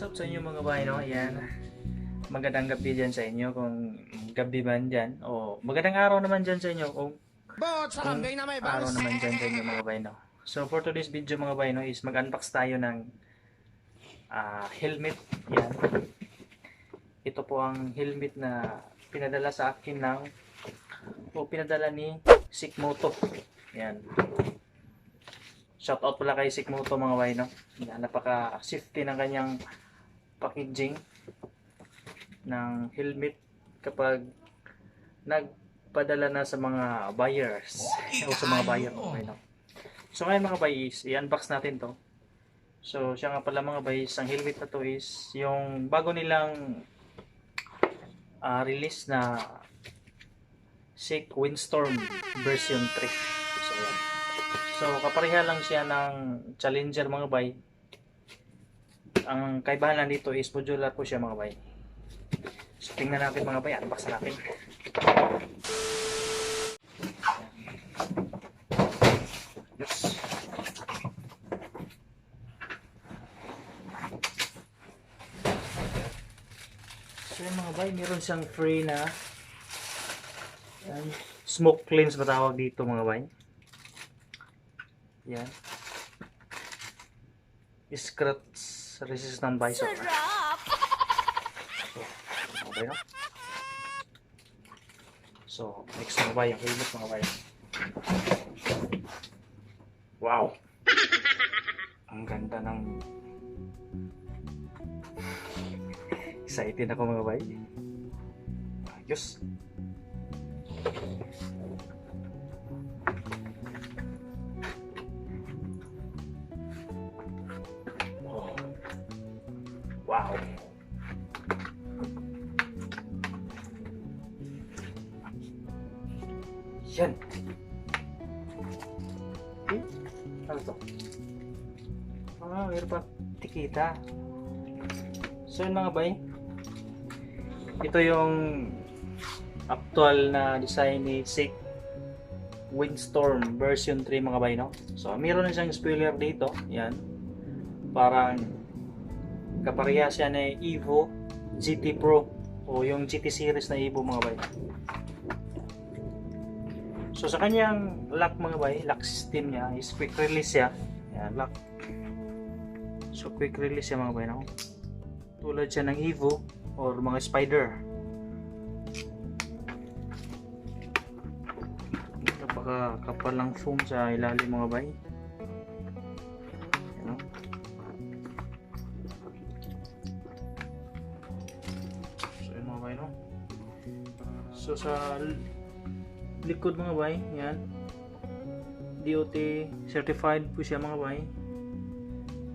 out sa inyo mga bahay, no? Ayan. Magandang gabi dyan sa inyo kung gabi man dyan. O magandang araw naman dyan sa inyo kung araw naman dyan sa inyo mga bahay, no? So for today's video mga bahay, no, is mag-unbox tayo ng helmet. Yan. Ito po ang helmet na pinadala sa akin pinadala ni Sikmoto. Yan. Shout out pala kay Sikmoto mga bahay, no? Napaka-safety ng kanyang packaging ng helmet kapag nagpadala na sa mga buyers o sa mga buyer, okay, no? So ngayon mga bayis, i-unbox natin to. So siya nga pala mga bayis, ang helmet na to is yung bago nilang release na SICK Windstorm version 3. So yan. So kapareha lang siya ng Challenger mga bay. Ang kaibahan lang dito is modular po siya mga bay. So tingnan natin mga bay, unbox natin. Yes. So yung mga bay, meron siyang free na smoke cleans ba tawag dito mga bay. Yan. Scratch resistant visor. Sarap! So, okay, no? So, next mga bay, ang helmet mga bay. Wow! Ang ganda ng... Excited ako mga bay. Ayos! Wow. Yan. Ano to? Meron pa tikita. So yun mga bay. Ito yung actual na design ni SICK Windstorm version 3 mga bay, no? So meron na siyang spoiler dito. Yan. Parang kapareha siya na Evo GT Pro o yung GT series na Evo mga bay. So sa kanyang lock mga bay, lock system niya is quick release siya. Yan, lock. So quick release siya mga bay, no? Tulad siya ng Evo or mga Spider. Napaka-kapal lang foam sa ilalim mga bay. Yan, no? So sa likod mga bay, yan. DOT certified po siya mga bay.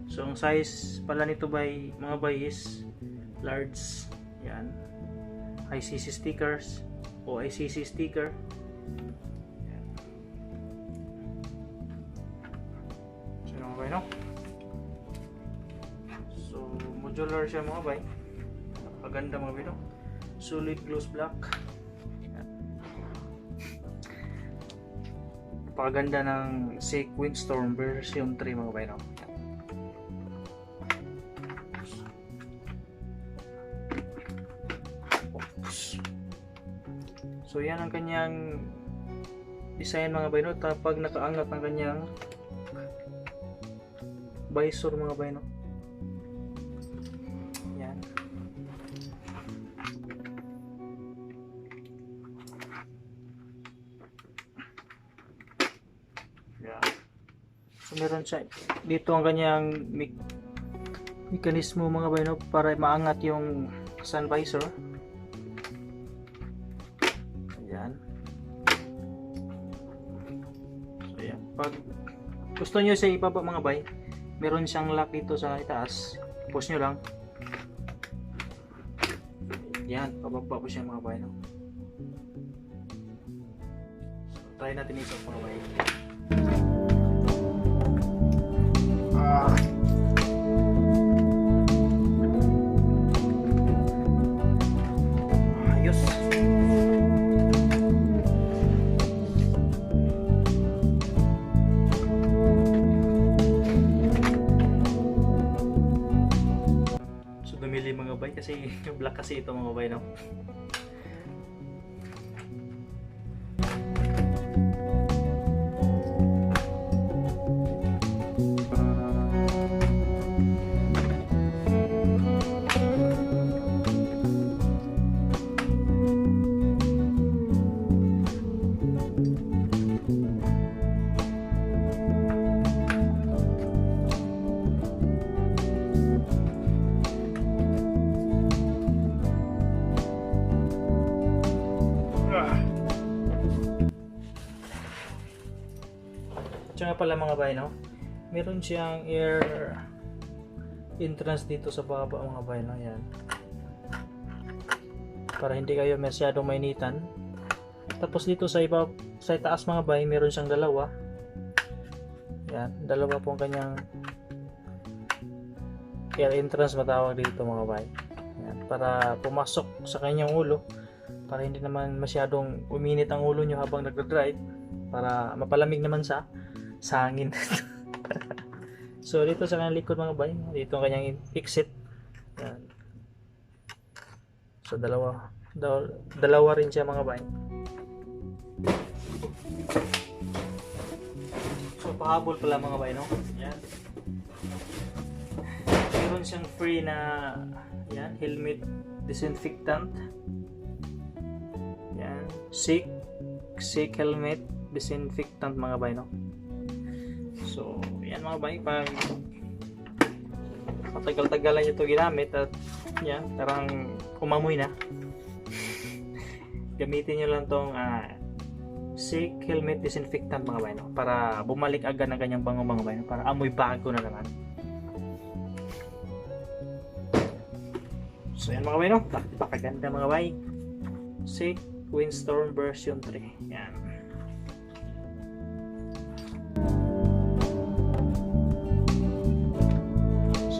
So ang size pala nito bay, mga bay is large. Yan. ICC stickers o ICC sticker. Yan. So mga bay, no? So modular siya mga bay. Napakaganda mga bay, no? Solid gloss black. Napakaganda ng SICK Windstorm version 3 mga bay, no? So yan ang kanyang design mga bay, no? Pag nakaangat ang kanyang visor mga bay, no? Yan. So meron siya dito ang kanyang mekanismo mga bay, no, para maangat yung sun visor. Ayan. So ayan. Pag gusto nyo siya ibaba mga bay, meron siyang lock dito sa itaas. Push nyo lang. Yan, pababa po siya mga bay, no. So try natin ito mga bay. Ayos. white kasi, black kasi ito mga bay, no? Tsaka pala mga bay, no? Meron siyang air entrance dito sa baba mga bay, no? Yan. Para hindi kayo masyadong mainitan. Tapos dito sa iba, sa taas mga bay, meron siyang dalawa. Yan, dalawa po ang kanyang air entrance matawag dito mga bay. Yan, para pumasok sa kanyang ulo. Para hindi naman masyadong uminit ang ulo nyo habang nagdadrive. Para mapalamig naman sa hangin. So dito sa kanyang likod mga bay, dito ang kanyang exit. Yan. So dalawa rin siya mga bay. So pahabol pala mga bay, no? Yan. Meron siyang free na yan, helmet disinfectant. Yan, sick helmet disinfectant mga bay, no? So, yan mga bay, pag matagal-tagalan nyo ito ginamit at yan, tarang umamoy na, gamitin nyo lang tong sick helmet disinfectant mga bay, no? Para bumalik agad ang kanyang bango mga bay, no? Para amoy bago na naman. So yan mga bay, no? Napakaganda mga bay. Sick Windstorm version 3. Yan.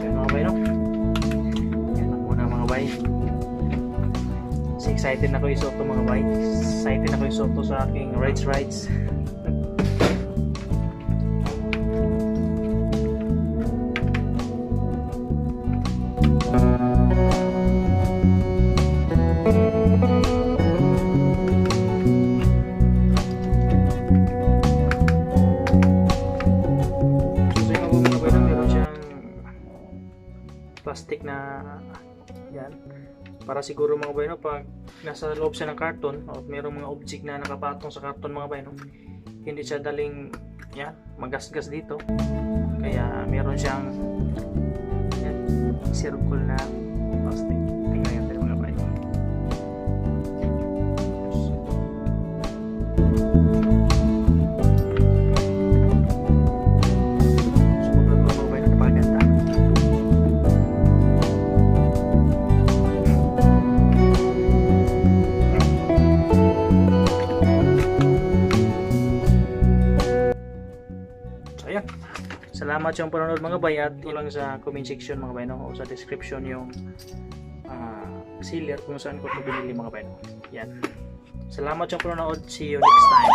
Mga bay, no? Yan lang muna mga bay. So excited na ko isuot mga bay. Excited na ko isuot sa aking rides. Plastic na yan para siguro mga bay, no, pag nasa loob siya ng karton o mayroong mga object na nakapatong sa karton mga bay, no, hindi siya daling yan magasgas dito, kaya meron siyang yan, circle na plastic. Tingnan natin mga bay. Salamat yung panonood mga bay, at ilang sa comment section mga bay, no, o sa description yung seller kung saan ko ito binili mga bay, no. Yan. Salamat yung panonood. See you next time.